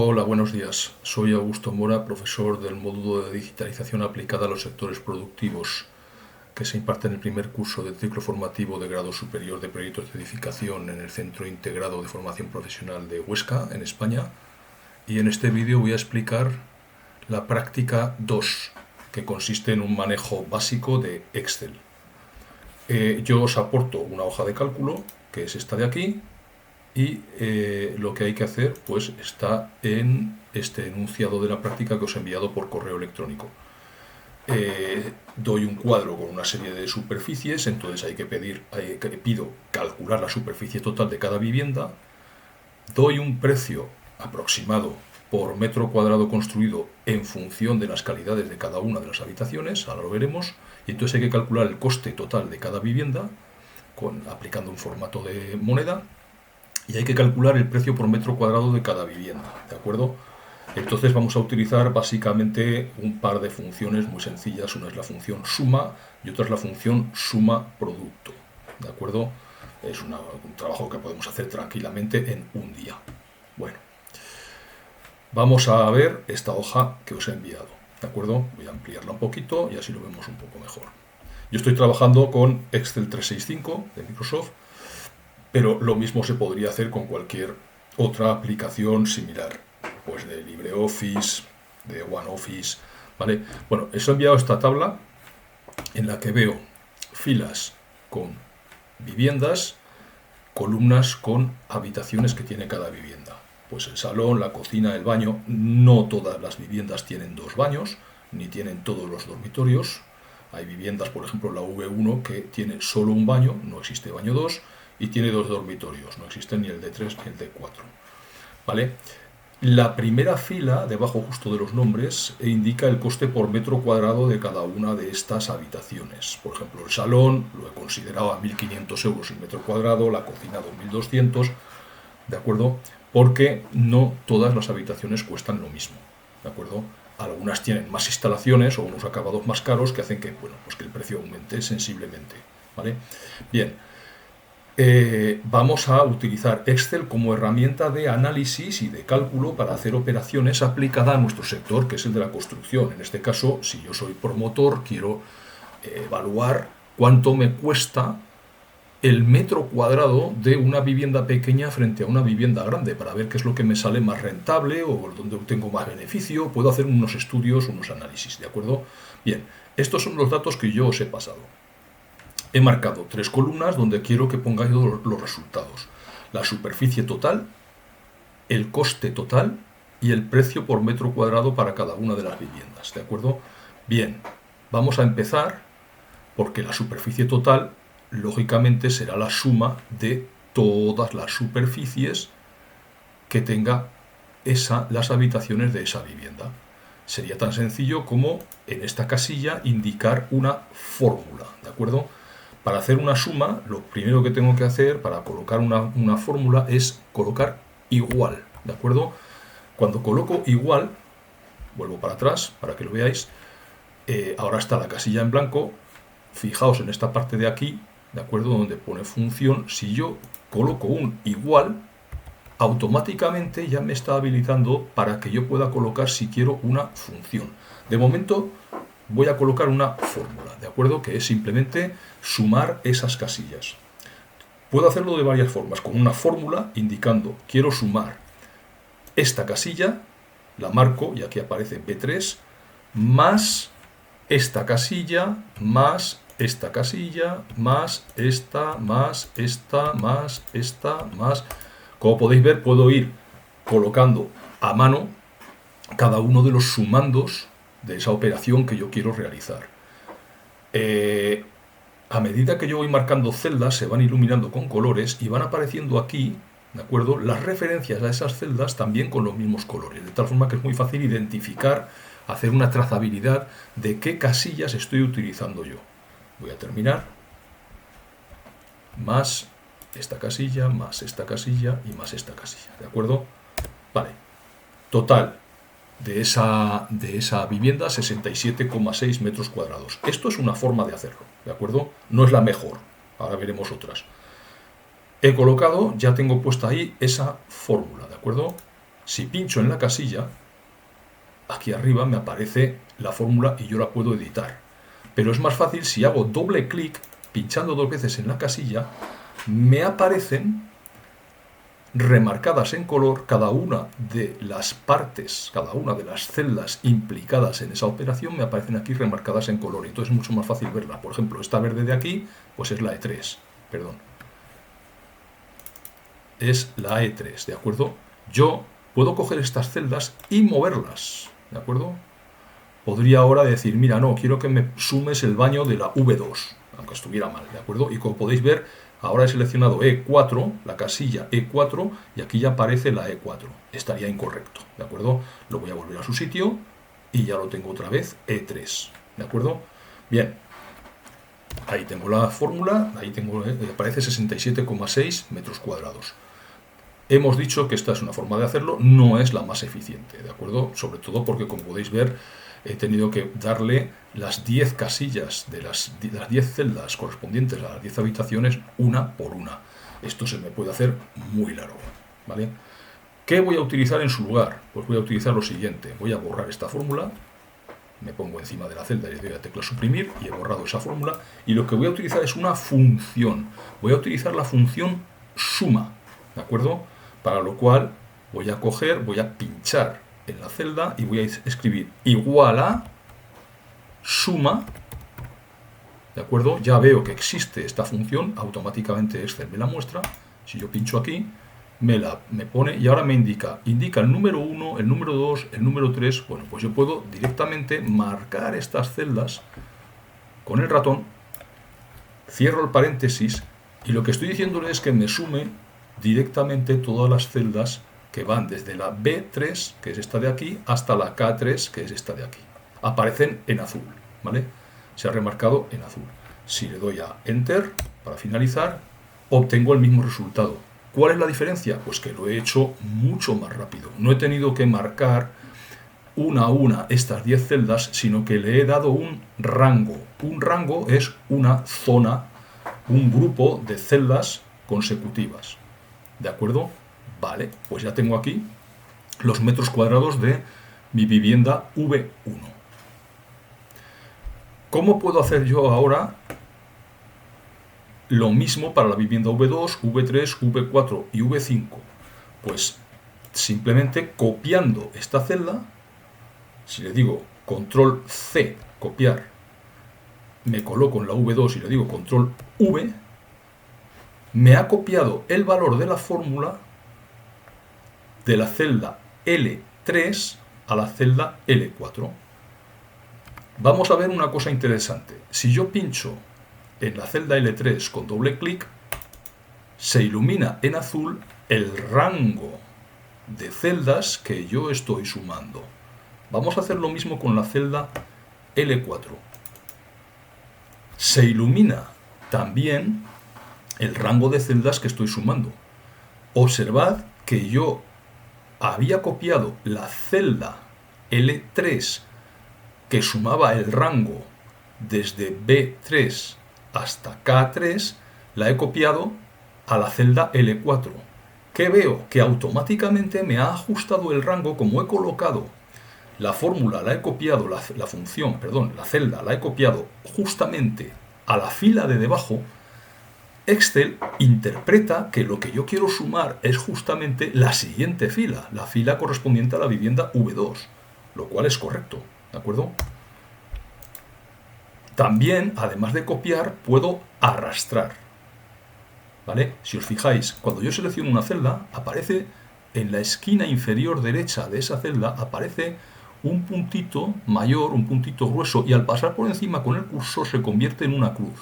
Hola, buenos días. Soy Augusto Mora, profesor del módulo de digitalización aplicada a los sectores productivos que se imparte en el primer curso del ciclo formativo de grado superior de proyectos de edificación en el Centro Integrado de Formación Profesional de Huesca, en España. Y en este vídeo voy a explicar la práctica 2, que consiste en un manejo básico de Excel. Yo os aporto una hoja de cálculo, que es esta de aquí, y lo que hay que hacer pues está en este enunciado de la práctica que os he enviado por correo electrónico. Doy un cuadro con una serie de superficies, entonces pido calcular la superficie total de cada vivienda, doy un precio aproximado por metro cuadrado construido en función de las calidades de cada una de las habitaciones, ahora lo veremos, y entonces hay que calcular el coste total de cada vivienda aplicando un formato de moneda, y hay que calcular el precio por metro cuadrado de cada vivienda, ¿de acuerdo? Entonces vamos a utilizar básicamente un par de funciones muy sencillas. Una es la función suma y otra es la función suma producto, ¿de acuerdo? Es un trabajo que podemos hacer tranquilamente en un día. Bueno, vamos a ver esta hoja que os he enviado, ¿de acuerdo? Voy a ampliarla un poquito y así lo vemos un poco mejor. Yo estoy trabajando con Excel 365 de Microsoft, pero lo mismo se podría hacer con cualquier otra aplicación similar, pues de LibreOffice, de OneOffice, ¿vale? Bueno, os he enviado esta tabla en la que veo filas con viviendas, columnas con habitaciones que tiene cada vivienda. Pues el salón, la cocina, el baño. No todas las viviendas tienen dos baños, ni tienen todos los dormitorios. Hay viviendas, por ejemplo, la V1, que tiene solo un baño, no existe baño 2, y tiene dos dormitorios, no existen ni el D3 ni el D4. ¿Vale? La primera fila, debajo justo de los nombres, indica el coste por metro cuadrado de cada una de estas habitaciones. Por ejemplo, el salón lo he considerado a 1.500 euros el metro cuadrado, la cocina 2.200, ¿de acuerdo? Porque no todas las habitaciones cuestan lo mismo, ¿de acuerdo? Algunas tienen más instalaciones o unos acabados más caros que hacen que, bueno, pues que el precio aumente sensiblemente, ¿vale? Bien. Vamos a utilizar Excel como herramienta de análisis y de cálculo para hacer operaciones aplicada a nuestro sector, que es el de la construcción. En este caso, si yo soy promotor, quiero evaluar cuánto me cuesta el metro cuadrado de una vivienda pequeña frente a una vivienda grande, para ver qué es lo que me sale más rentable o donde tengo más beneficio. Puedo hacer unos estudios, unos análisis, ¿de acuerdo? Bien, estos son los datos que yo os he pasado. He marcado tres columnas donde quiero que pongáis los resultados. La superficie total, el coste total y el precio por metro cuadrado para cada una de las viviendas, ¿de acuerdo? Bien, vamos a empezar porque la superficie total, lógicamente, será la suma de todas las superficies que tenga las habitaciones de esa vivienda. Sería tan sencillo como en esta casilla indicar una fórmula, ¿de acuerdo? Para hacer una suma, lo primero que tengo que hacer para colocar una fórmula es colocar igual, ¿de acuerdo? Cuando coloco igual, vuelvo para atrás para que lo veáis, ahora está la casilla en blanco. Fijaos en esta parte de aquí, ¿de acuerdo? Donde pone función. Si yo coloco un igual, automáticamente ya me está habilitando para que yo pueda colocar, si quiero, una función. De momento voy a colocar una fórmula, ¿de acuerdo? Que es simplemente sumar esas casillas. Puedo hacerlo de varias formas, con una fórmula indicando quiero sumar esta casilla, la marco y aquí aparece B3, más esta casilla, más esta casilla, más esta, más esta, más esta, más... Como podéis ver, puedo ir colocando a mano cada uno de los sumandos de esa operación que yo quiero realizar. A medida que yo voy marcando celdas, se van iluminando con colores y van apareciendo aquí, ¿de acuerdo?, las referencias a esas celdas también con los mismos colores, de tal forma que es muy fácil identificar, hacer una trazabilidad de qué casillas estoy utilizando yo. Voy a terminar, más esta casilla, más esta casilla y más esta casilla, ¿de acuerdo? Vale, total de esa vivienda, 67,6 metros cuadrados. Esto es una forma de hacerlo, ¿de acuerdo? No es la mejor, ahora veremos otras. He colocado, ya tengo puesta ahí esa fórmula, ¿de acuerdo? Si pincho en la casilla, aquí arriba me aparece la fórmula y yo la puedo editar. Pero es más fácil si hago doble clic, pinchando 2 veces en la casilla, me aparecen remarcadas en color cada una de las partes, cada una de las celdas implicadas en esa operación, me aparecen aquí remarcadas en color. Entonces es mucho más fácil verla. Por ejemplo, esta verde de aquí, pues es la E3, perdón. Es la E3, ¿de acuerdo? Yo puedo coger estas celdas y moverlas, ¿de acuerdo? Podría ahora decir, mira, no, quiero que me sumes el baño de la V2, aunque estuviera mal, ¿de acuerdo? Y como podéis ver, ahora he seleccionado E4, la casilla E4, y aquí ya aparece la E4. Estaría incorrecto, ¿de acuerdo? Lo voy a volver a su sitio y ya lo tengo otra vez, E3, ¿de acuerdo? Bien, ahí tengo la fórmula, ahí tengo, aparece 67,6 metros cuadrados. Hemos dicho que esta es una forma de hacerlo, no es la más eficiente, ¿de acuerdo? Sobre todo porque, como podéis ver, he tenido que darle las 10 casillas de las 10 celdas correspondientes a las 10 habitaciones una por una. Esto se me puede hacer muy largo, ¿vale? ¿Qué voy a utilizar en su lugar? Pues voy a utilizar lo siguiente. Voy a borrar esta fórmula, me pongo encima de la celda y le doy a la tecla suprimir y he borrado esa fórmula. Y lo que voy a utilizar es una función. Voy a utilizar la función suma, ¿de acuerdo? Para lo cual voy a coger, voy a pinchar en la celda y voy a escribir igual a suma, ¿de acuerdo? Ya veo que existe esta función, automáticamente Excel me la muestra. Si yo pincho aquí, me pone y ahora me indica el número 1, el número 2, el número 3. Bueno, pues yo puedo directamente marcar estas celdas con el ratón, cierro el paréntesis y lo que estoy diciéndole es que me sume directamente todas las celdas que van desde la B3, que es esta de aquí, hasta la K3, que es esta de aquí. Aparecen en azul, ¿vale? Se ha remarcado en azul. Si le doy a Enter para finalizar, obtengo el mismo resultado. ¿Cuál es la diferencia? Pues que lo he hecho mucho más rápido. No he tenido que marcar una a una estas 10 celdas, sino que le he dado un rango. Un rango es una zona, un grupo de celdas consecutivas. ¿De acuerdo? Vale, pues ya tengo aquí los metros cuadrados de mi vivienda V1. ¿Cómo puedo hacer yo ahora lo mismo para la vivienda V2, V3, V4 y V5? Pues simplemente copiando esta celda, si le digo control C, copiar, me coloco en la V2 y le digo control V, me ha copiado el valor de la fórmula de la celda L3 a la celda L4. Vamos a ver una cosa interesante. Si yo pincho en la celda L3 con doble clic, se ilumina en azul el rango de celdas que yo estoy sumando. Vamos a hacer lo mismo con la celda L4. Se ilumina también el rango de celdas que estoy sumando. Observad que yo había copiado la celda L3 que sumaba el rango desde B3 hasta K3, la he copiado a la celda L4. ¿Qué veo? Que automáticamente me ha ajustado el rango. Como he colocado la fórmula, la he copiado, la celda la he copiado justamente a la fila de debajo. Excel interpreta que lo que yo quiero sumar es justamente la siguiente fila, la fila correspondiente a la vivienda V2, lo cual es correcto, ¿de acuerdo? También, además de copiar, puedo arrastrar, ¿vale? Si os fijáis, cuando yo selecciono una celda, aparece en la esquina inferior derecha de esa celda, aparece un puntito mayor, un puntito grueso, y al pasar por encima con el cursor se convierte en una cruz.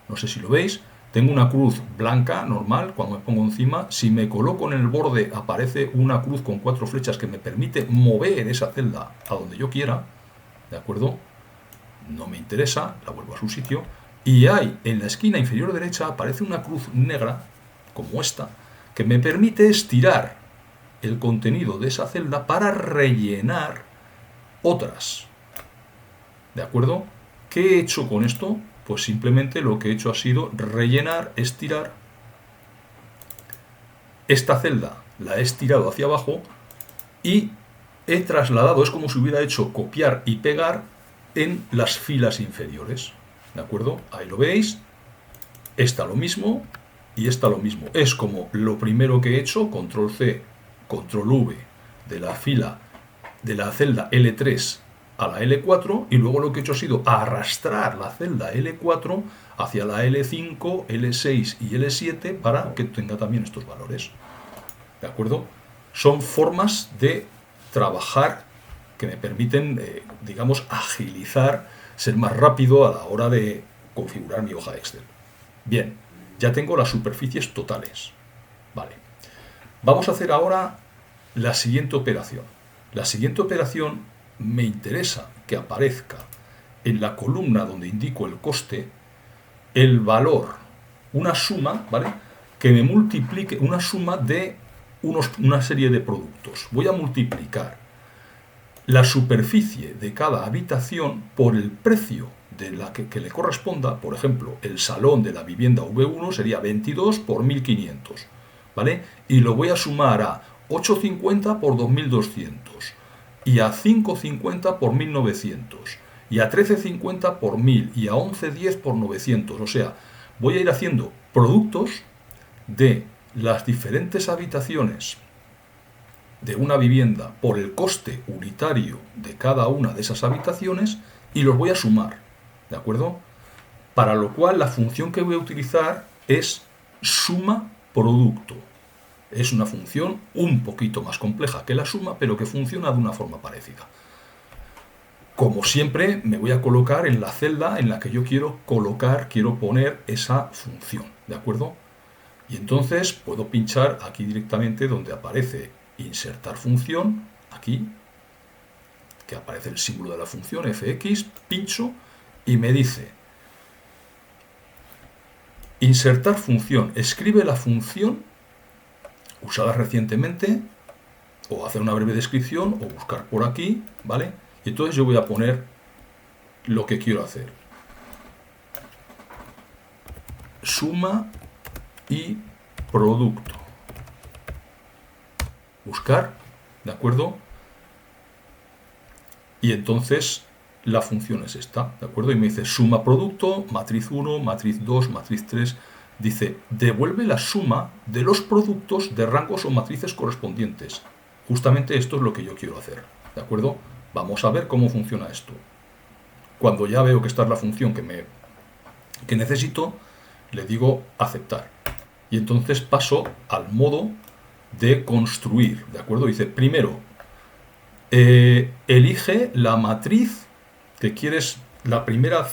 No sé si lo veis. Tengo una cruz blanca, normal, cuando me pongo encima. Si me coloco en el borde, aparece una cruz con 4 flechas que me permite mover esa celda a donde yo quiera. ¿De acuerdo? No me interesa, la vuelvo a su sitio. Y hay, en la esquina inferior derecha, aparece una cruz negra, como esta, que me permite estirar el contenido de esa celda para rellenar otras. ¿De acuerdo? ¿Qué he hecho con esto? Pues simplemente lo que he hecho ha sido rellenar, estirar. Esta celda la he estirado hacia abajo y he trasladado, es como si hubiera hecho copiar y pegar en las filas inferiores. ¿De acuerdo? Ahí lo veis. Esta lo mismo y esta lo mismo. Es como lo primero que he hecho, control C, control V, de la fila, de la celda L3 a la L4, y luego lo que he hecho ha sido arrastrar la celda L4 hacia la L5, L6 y L7 para que tenga también estos valores. ¿De acuerdo? Son formas de trabajar que me permiten, digamos, agilizar, ser más rápido a la hora de configurar mi hoja de Excel. Bien, ya tengo las superficies totales. Vale. Vamos a hacer ahora la siguiente operación. La siguiente operación me interesa que aparezca en la columna donde indico el coste el valor, una suma, ¿vale? Que me multiplique, una suma de una serie de productos. Voy a multiplicar la superficie de cada habitación por el precio de la que le corresponda. Por ejemplo, el salón de la vivienda V1 sería 22 por 1500, ¿vale? Y lo voy a sumar a 8,50 por 2200 y a 5,50 por 1900 y a 13,50 por 1000 y a 11,10 por 900. O sea, voy a ir haciendo productos de las diferentes habitaciones de una vivienda por el coste unitario de cada una de esas habitaciones y los voy a sumar, ¿de acuerdo? Para lo cual la función que voy a utilizar es suma producto. Es una función un poquito más compleja que la suma, pero que funciona de una forma parecida. Como siempre, me voy a colocar en la celda en la que yo quiero poner esa función, ¿de acuerdo? Y entonces puedo pinchar aquí directamente donde aparece insertar función, aquí, que aparece el símbolo de la función, fx, pincho y me dice insertar función, escribe la función usada recientemente, o hacer una breve descripción, o buscar por aquí, ¿vale? Y entonces yo voy a poner lo que quiero hacer. Suma y producto. Buscar, ¿de acuerdo? Y entonces la función es esta, ¿de acuerdo? Y me dice suma producto, matriz 1, matriz 2, matriz 3. Dice, devuelve la suma de los productos de rangos o matrices correspondientes. Justamente esto es lo que yo quiero hacer, ¿de acuerdo? Vamos a ver cómo funciona esto. Cuando ya veo que esta es la función que necesito, le digo aceptar. Y entonces paso al modo de construir, ¿de acuerdo? Dice, primero, elige la matriz que quieres, la primera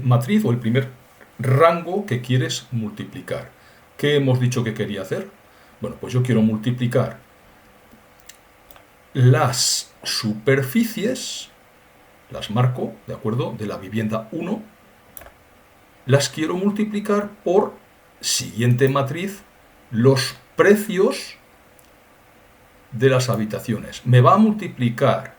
matriz o el primer rango que quieres multiplicar. ¿Qué hemos dicho que quería hacer? Bueno, pues yo quiero multiplicar las superficies, las marco, ¿de acuerdo? De la vivienda 1, las quiero multiplicar por siguiente matriz, los precios de las habitaciones. Me va a multiplicar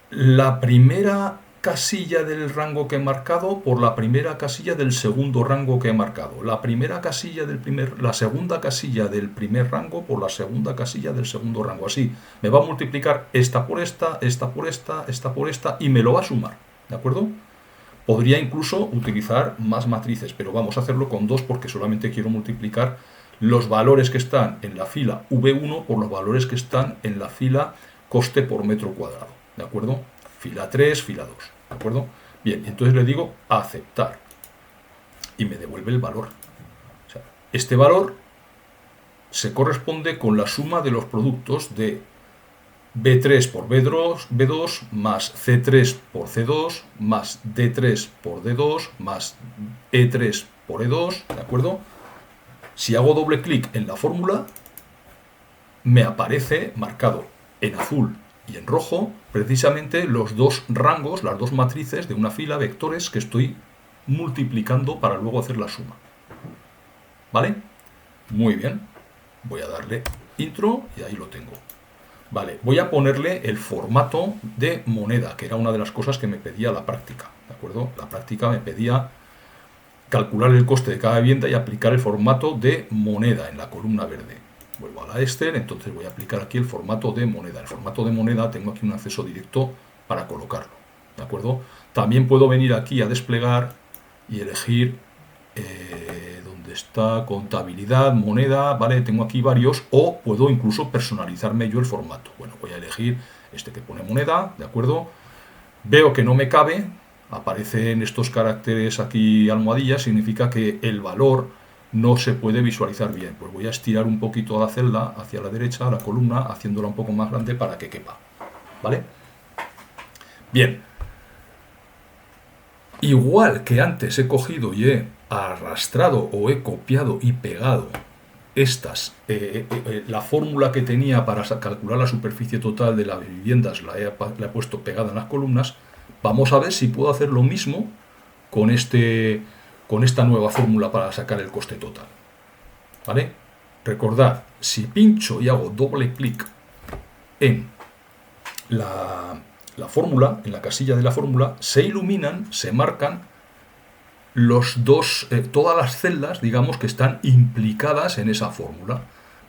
la primera casilla del rango que he marcado por la primera casilla del segundo rango que he marcado. La segunda casilla del primer rango por la segunda casilla del segundo rango. Así, me va a multiplicar esta por esta, esta por esta, esta por esta y me lo va a sumar, ¿de acuerdo? Podría incluso utilizar más matrices, pero vamos a hacerlo con dos porque solamente quiero multiplicar los valores que están en la fila V1 por los valores que están en la fila coste por metro cuadrado, ¿de acuerdo? Fila 3, fila 2, ¿de acuerdo? Bien, entonces le digo aceptar y me devuelve el valor. O sea, este valor se corresponde con la suma de los productos de B3 por B2 más C3 por C2 más D3 por D2 más E3 por E2, ¿de acuerdo? Si hago doble clic en la fórmula, me aparece marcado en azul y en rojo precisamente los dos rangos, las dos matrices de una fila, vectores que estoy multiplicando para luego hacer la suma. ¿Vale? Muy bien. Voy a darle intro y ahí lo tengo. Vale, voy a ponerle el formato de moneda, que era una de las cosas que me pedía la práctica, ¿de acuerdo? La práctica me pedía calcular el coste de cada vivienda y aplicar el formato de moneda en la columna verde. vuelvo a la Excel, entonces voy a aplicar aquí el formato de moneda. El formato de moneda tengo aquí un acceso directo para colocarlo, ¿de acuerdo? También puedo venir aquí a desplegar y elegir donde está contabilidad, moneda, ¿vale? Tengo aquí varios, o puedo incluso personalizarme yo el formato. Bueno, voy a elegir este que pone moneda, ¿de acuerdo? Veo que no me cabe, aparecen estos caracteres aquí almohadillas, significa que el valor no se puede visualizar bien. Pues voy a estirar un poquito la celda hacia la derecha, la columna, haciéndola un poco más grande para que quepa, ¿vale? Bien. Igual que antes he cogido y he arrastrado o he copiado y pegado la fórmula que tenía para calcular la superficie total de las viviendas, la he puesto pegada en las columnas. Vamos a ver si puedo hacer lo mismo con esta nueva fórmula para sacar el coste total, ¿vale? Recordad, si pincho y hago doble clic en la fórmula, en la casilla de la fórmula, se iluminan, se marcan todas las celdas, digamos, que están implicadas en esa fórmula.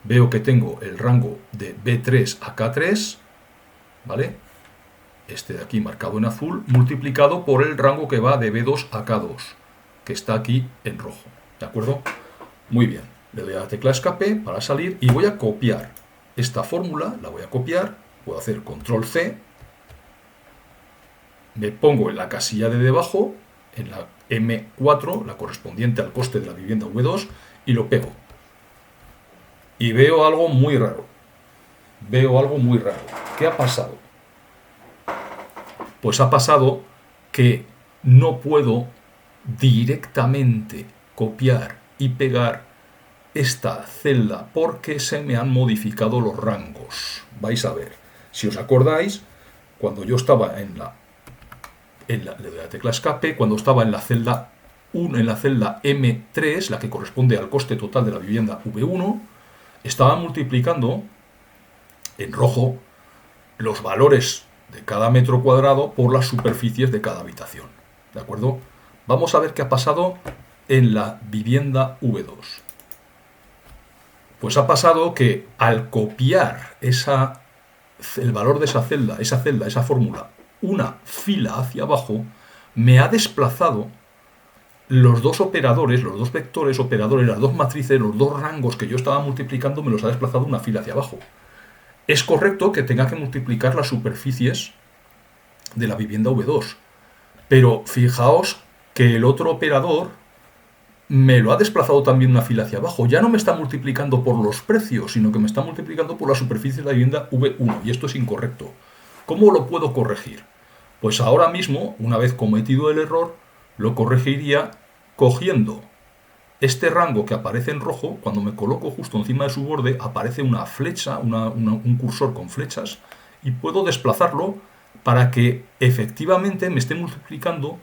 Veo que tengo el rango de B3 a K3, ¿vale? Este de aquí marcado en azul, multiplicado por el rango que va de B2 a K2, que está aquí en rojo, ¿de acuerdo? Muy bien, le doy a la tecla escape para salir y voy a copiar esta fórmula, la voy a copiar, puedo hacer control C, me pongo en la casilla de debajo, en la M4, la correspondiente al coste de la vivienda V2, y lo pego. Y veo algo muy raro. Veo algo muy raro. ¿Qué ha pasado? Pues ha pasado que no puedo directamente copiar y pegar esta celda porque se me han modificado los rangos. Vais a ver. Si os acordáis, cuando yo estaba le doy a la tecla escape, cuando estaba en la celda 1, en la celda M3, la que corresponde al coste total de la vivienda V1, estaba multiplicando en rojo los valores de cada metro cuadrado por las superficies de cada habitación, ¿de acuerdo? Vamos a ver qué ha pasado en la vivienda V2. Pues ha pasado que al copiar el valor de esa celda, esa fórmula, una fila hacia abajo, me ha desplazado los dos operadores, los dos vectores operadores, las dos matrices, los dos rangos que yo estaba multiplicando, me los ha desplazado una fila hacia abajo. Es correcto que tenga que multiplicar las superficies de la vivienda V2, pero fijaos que el otro operador me lo ha desplazado también una fila hacia abajo. Ya no me está multiplicando por los precios, sino que me está multiplicando por la superficie de la vivienda V1, y esto es incorrecto. ¿Cómo lo puedo corregir? Pues ahora mismo, una vez cometido el error, lo corregiría cogiendo este rango que aparece en rojo. Cuando me coloco justo encima de su borde, aparece una flecha, un cursor con flechas, y puedo desplazarlo para que efectivamente me esté multiplicando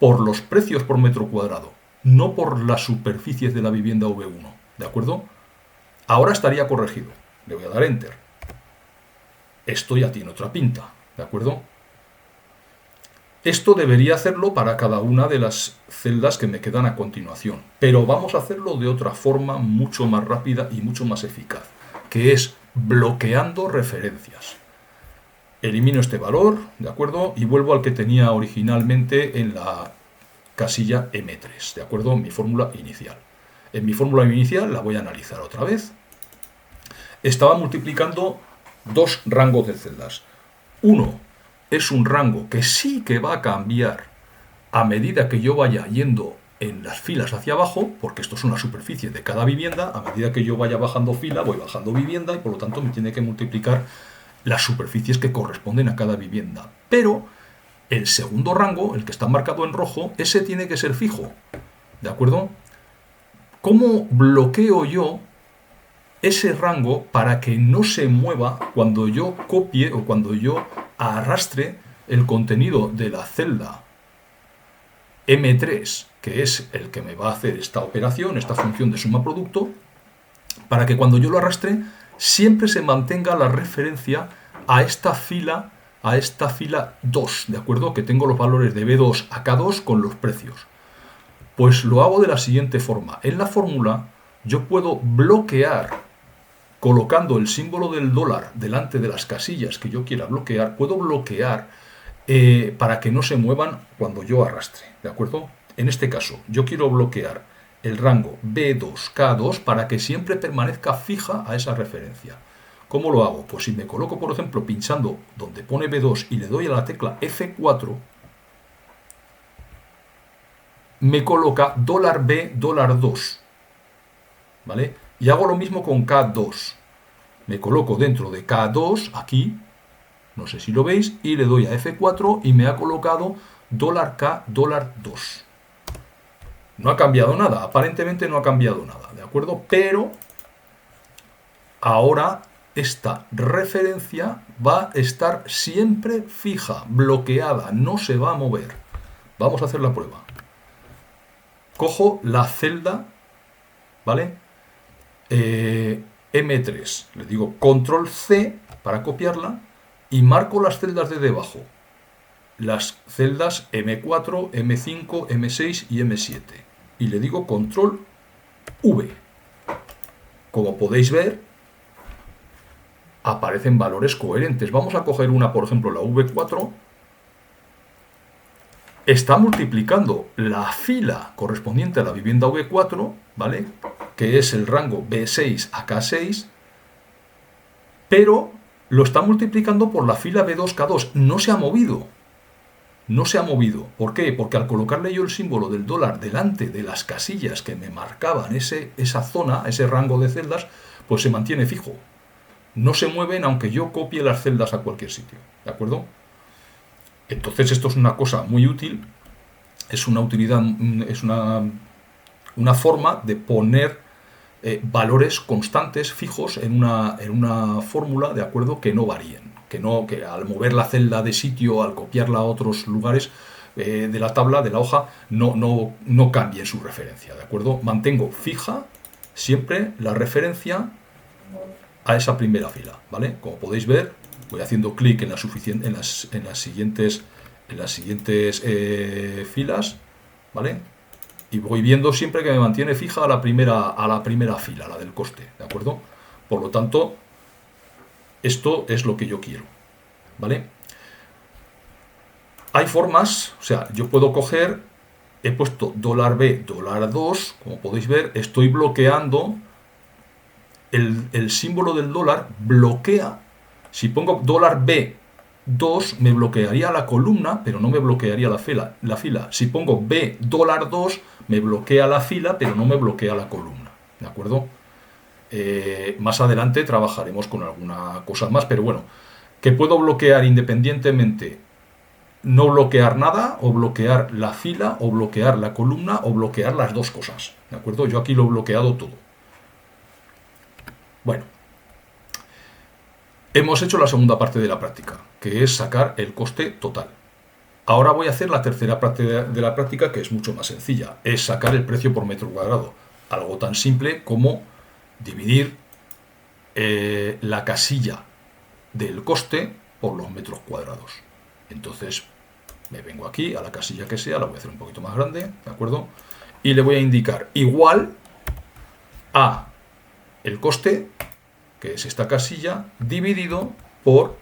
por los precios por metro cuadrado, no por las superficies de la vivienda V1, ¿de acuerdo? Ahora estaría corregido. Le voy a dar Enter. Esto ya tiene otra pinta, ¿de acuerdo? Esto debería hacerlo para cada una de las celdas que me quedan a continuación, pero vamos a hacerlo de otra forma mucho más rápida y mucho más eficaz, que es bloqueando referencias. Elimino este valor, ¿de acuerdo? Y vuelvo al que tenía originalmente en la casilla M3, ¿de acuerdo? Mi fórmula inicial. En mi fórmula inicial la voy a analizar otra vez. Estaba multiplicando dos rangos de celdas. Uno es un rango que sí que va a cambiar a medida que yo vaya yendo en las filas hacia abajo, porque esto son las superficies de cada vivienda. A medida que yo vaya bajando fila, voy bajando vivienda, y por lo tanto me tiene que multiplicar las superficies que corresponden a cada vivienda. Pero el segundo rango, el que está marcado en rojo, ese tiene que ser fijo, ¿de acuerdo? ¿Cómo bloqueo yo ese rango para que no se mueva cuando yo copie o cuando yo arrastre el contenido de la celda M3, que es el que me va a hacer esta operación, esta función de suma producto, para que cuando yo lo arrastre siempre se mantenga la referencia a esta fila 2, ¿de acuerdo? Que tengo los valores de B2 a K2 con los precios. Pues lo hago de la siguiente forma. En la fórmula yo puedo bloquear colocando el símbolo del dólar delante de las casillas que yo quiera bloquear, puedo bloquear para que no se muevan cuando yo arrastre, ¿de acuerdo? En este caso, yo quiero bloquear el rango B2, K2 para que siempre permanezca fija a esa referencia. ¿Cómo lo hago? Pues si me coloco, por ejemplo, pinchando donde pone B2 y le doy a la tecla F4, me coloca $B, $2, ¿vale? Y hago lo mismo con K2. Me coloco dentro de K2, aquí, no sé si lo veis, y le doy a F4 y me ha colocado $K, $2. No ha cambiado nada, aparentemente no ha cambiado nada, ¿de acuerdo? Pero ahora esta referencia va a estar siempre fija, bloqueada, no se va a mover. Vamos a hacer la prueba. Cojo la celda, ¿vale? M3, le digo control C para copiarla y marco las celdas de debajo. Las celdas M4, M5, M6 y M7. Y le digo control V. Como podéis ver, aparecen valores coherentes. Vamos a coger una, por ejemplo, la V4. Está multiplicando la fila correspondiente a la vivienda V4, ¿vale? Que es el rango B6 a K6, pero lo está multiplicando por la fila B2K2. No se ha movido. No se ha movido. ¿Por qué? Porque al colocarle yo el símbolo del dólar delante de las casillas que me marcaban esa zona, ese rango de celdas, pues se mantiene fijo. No se mueven aunque yo copie las celdas a cualquier sitio. ¿De acuerdo? Entonces esto es una cosa muy útil. Es una utilidad, es una forma de poner valores constantes, fijos, en una fórmula, ¿de acuerdo? Que no varíen. Que al mover la celda de sitio, al copiarla a otros lugares de la tabla, de la hoja, no cambie su referencia, ¿de acuerdo? Mantengo fija siempre la referencia a esa primera fila, ¿vale? Como podéis ver, voy haciendo clic en las siguientes filas, ¿vale? Y voy viendo siempre que me mantiene fija a la primera fila, la del coste, ¿de acuerdo? Por lo tanto, esto es lo que yo quiero, ¿vale? Hay formas, o sea, yo puedo coger, he puesto $B, $2, como podéis ver, estoy bloqueando el símbolo del dólar, bloquea. Si pongo $B2, me bloquearía la columna, pero no me bloquearía la fila. Si pongo B, $2, me bloquea la fila, pero no me bloquea la columna, ¿de acuerdo? Más adelante trabajaremos con alguna cosa más, pero bueno, que puedo bloquear independientemente, no bloquear nada, o bloquear la fila, o bloquear la columna, o bloquear las dos cosas, ¿de acuerdo? Yo aquí lo he bloqueado todo. Bueno, hemos hecho la segunda parte de la práctica, que es sacar el coste total. Ahora voy a hacer la tercera parte de la práctica, que es mucho más sencilla, es sacar el precio por metro cuadrado, algo tan simple como dividir la casilla del coste por los metros cuadrados. Entonces me vengo aquí a la casilla que sea, la voy a hacer un poquito más grande, ¿de acuerdo? Y le voy a indicar igual a el coste, que es esta casilla, dividido por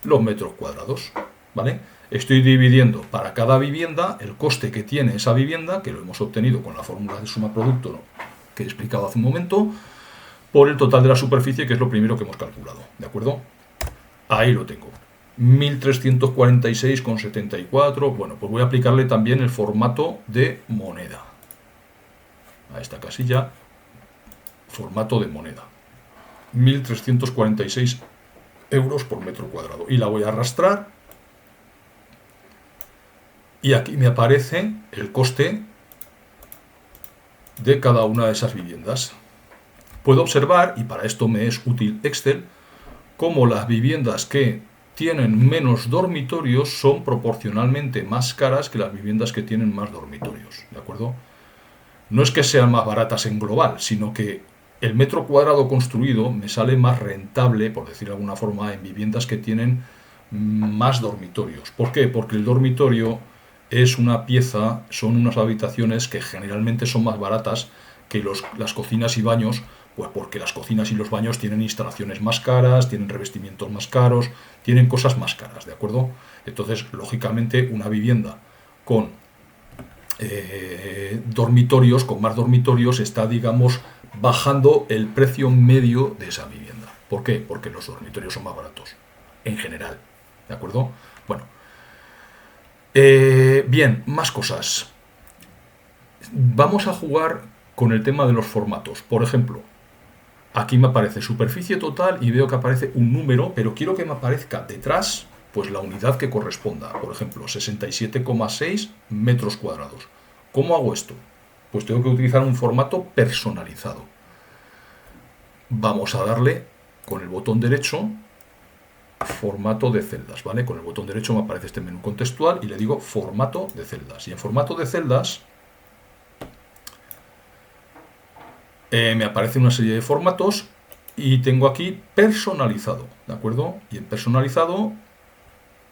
los metros cuadrados, ¿vale? Estoy dividiendo para cada vivienda el coste que tiene esa vivienda, que lo hemos obtenido con la fórmula de suma producto, ¿no?, que he explicado hace un momento, por el total de la superficie, que es lo primero que hemos calculado, ¿de acuerdo? Ahí lo tengo. 1346,74. Bueno, pues voy a aplicarle también el formato de moneda. A esta casilla, formato de moneda. 1346 euros por metro cuadrado. Y la voy a arrastrar. Y aquí me aparece el coste de cada una de esas viviendas. Puedo observar, y para esto me es útil Excel, cómo las viviendas que tienen menos dormitorios son proporcionalmente más caras que las viviendas que tienen más dormitorios, ¿de acuerdo? No es que sean más baratas en global, sino que el metro cuadrado construido me sale más rentable, por decir de alguna forma, en viviendas que tienen más dormitorios. ¿Por qué? Porque el dormitorio es una pieza, son unas habitaciones que generalmente son más baratas que las cocinas y baños, Pues porque las cocinas y los baños tienen instalaciones más caras, tienen revestimientos más caros, tienen cosas más caras, ¿de acuerdo? Entonces, lógicamente, una vivienda con dormitorios, con más dormitorios, está, digamos, bajando el precio medio de esa vivienda. ¿Por qué? Porque los dormitorios son más baratos, en general, ¿de acuerdo? Bueno, bien, más cosas. Vamos a jugar con el tema de los formatos. Por ejemplo, aquí me aparece superficie total y veo que aparece un número, pero quiero que me aparezca detrás pues la unidad que corresponda. Por ejemplo, 67,6 metros cuadrados. ¿Cómo hago esto? Pues tengo que utilizar un formato personalizado. Vamos a darle con el botón derecho formato de celdas, ¿vale? Con el botón derecho me aparece este menú contextual y le digo formato de celdas. Y en formato de celdas me aparece una serie de formatos y tengo aquí personalizado, ¿de acuerdo? Y en personalizado,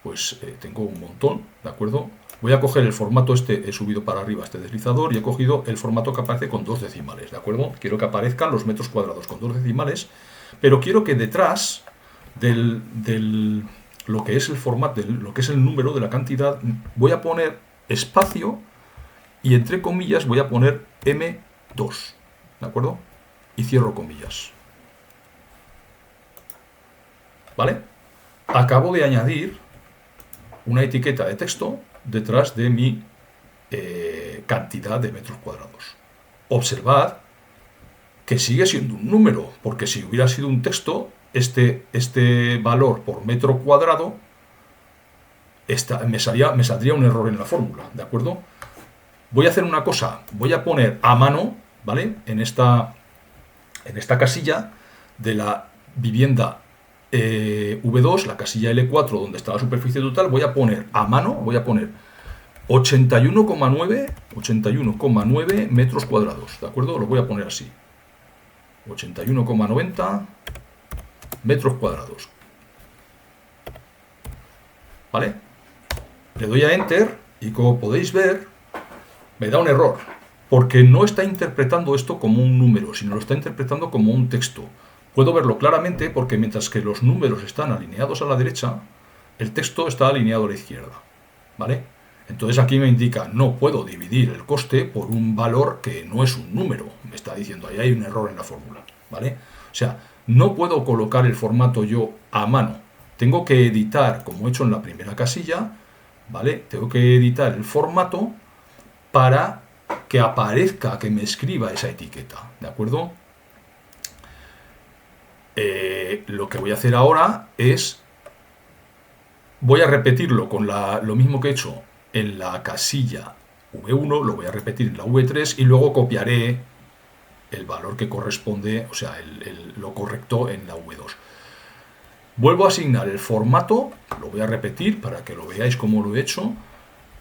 pues tengo un montón, ¿de acuerdo? Voy a coger el formato he subido para arriba este deslizador y he cogido el formato que aparece con 2 decimales, ¿de acuerdo? Quiero que aparezcan los metros cuadrados con 2 decimales, pero quiero que detrás lo que es el formato, lo que es el número de la cantidad, voy a poner espacio y entre comillas voy a poner M2. ¿De acuerdo? Y cierro comillas. ¿Vale? Acabo de añadir una etiqueta de texto detrás de mi cantidad de metros cuadrados. Observad que sigue siendo un número, porque si hubiera sido un texto, este valor por metro cuadrado me saldría un error en la fórmula, ¿de acuerdo? Voy a hacer una cosa, voy a poner a mano, ¿vale? En esta casilla de la vivienda V2, la casilla L4, donde está la superficie total, voy a poner a mano, voy a poner 81,9 metros cuadrados, ¿de acuerdo? Lo voy a poner así. 81,90 metros cuadrados. ¿Vale? Le doy a Enter y como podéis ver, me da un error, porque no está interpretando esto como un número, sino lo está interpretando como un texto. Puedo verlo claramente porque mientras que los números están alineados a la derecha, el texto está alineado a la izquierda. ¿Vale? Entonces aquí me indica, no puedo dividir el coste por un valor que no es un número. Me está diciendo, ahí hay un error en la fórmula. ¿Vale? O sea, no puedo colocar el formato yo a mano. Tengo que editar, como he hecho en la primera casilla, ¿vale? Tengo que editar el formato para que aparezca, que me escriba esa etiqueta, ¿de acuerdo? Lo que voy a hacer ahora es, voy a repetirlo con lo mismo que he hecho en la casilla V1, lo voy a repetir en la V3 y luego copiaré el valor que corresponde, o sea, lo correcto en la V2. Vuelvo a asignar el formato, lo voy a repetir para que lo veáis cómo lo he hecho.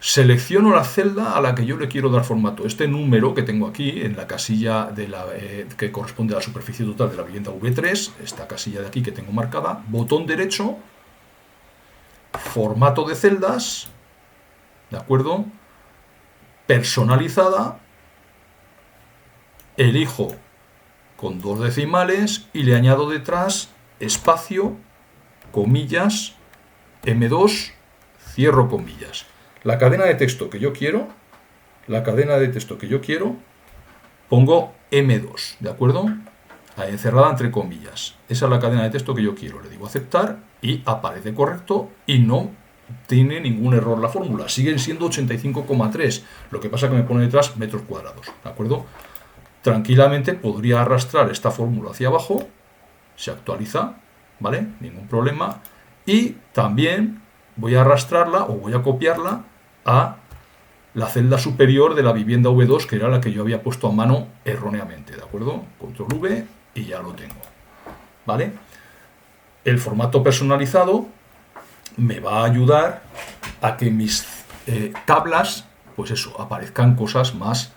Selecciono la celda a la que yo le quiero dar formato. Este número que tengo aquí en la casilla que corresponde a la superficie total de la vivienda V3, esta casilla de aquí que tengo marcada, botón derecho, formato de celdas, ¿de acuerdo? Personalizada, elijo con 2 decimales y le añado detrás espacio, comillas, M2, cierro comillas. La cadena de texto que yo quiero, pongo M2, ¿de acuerdo? Encerrada entre comillas. Esa es la cadena de texto que yo quiero. Le digo aceptar y aparece correcto y no tiene ningún error la fórmula. Siguen siendo 85,3. Lo que pasa es que me pone detrás metros cuadrados, ¿de acuerdo? Tranquilamente podría arrastrar esta fórmula hacia abajo, se actualiza, ¿vale? Ningún problema. Y también voy a arrastrarla o voy a copiarla a la celda superior de la vivienda V2, que era la que yo había puesto a mano erróneamente, ¿de acuerdo? Control V y ya lo tengo, ¿vale? El formato personalizado me va a ayudar a que mis tablas, pues eso, aparezcan cosas más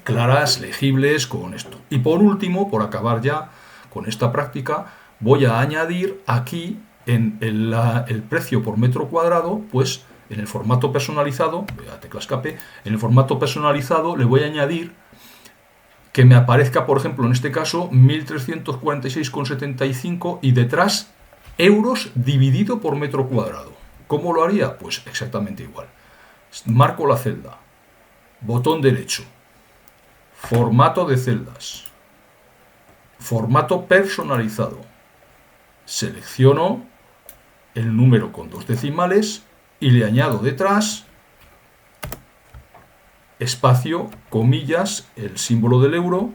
claras, legibles con esto. Y por último, por acabar ya con esta práctica, voy a añadir aquí en el precio por metro cuadrado, pues en el formato personalizado, voy a tecla escape, en el formato personalizado le voy a añadir que me aparezca, por ejemplo, en este caso, 1346,75 y detrás euros dividido por metro cuadrado. ¿Cómo lo haría? Pues exactamente igual. Marco la celda, botón derecho, formato de celdas, formato personalizado, selecciono el número con 2 decimales y le añado detrás espacio, comillas, el símbolo del euro,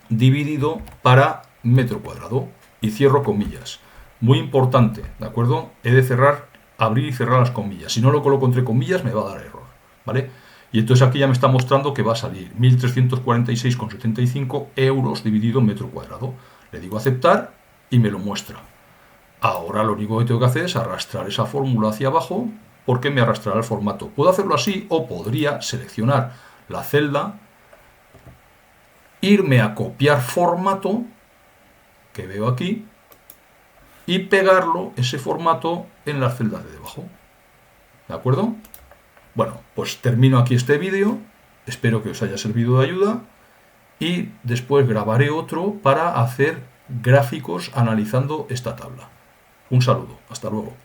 dividido para metro cuadrado y cierro comillas. Muy importante, ¿de acuerdo? He de cerrar, abrir y cerrar las comillas. Si no lo coloco entre comillas me va a dar error, ¿vale? Y entonces aquí ya me está mostrando que va a salir 1346,75 euros dividido en metro cuadrado. Le digo aceptar y me lo muestra. Ahora lo único que tengo que hacer es arrastrar esa fórmula hacia abajo porque me arrastrará el formato. Puedo hacerlo así o podría seleccionar la celda, irme a copiar formato, que veo aquí, y pegarlo, ese formato, en las celdas de debajo. ¿De acuerdo? Bueno, pues termino aquí este vídeo, espero que os haya servido de ayuda y después grabaré otro para hacer gráficos analizando esta tabla. Un saludo, hasta luego.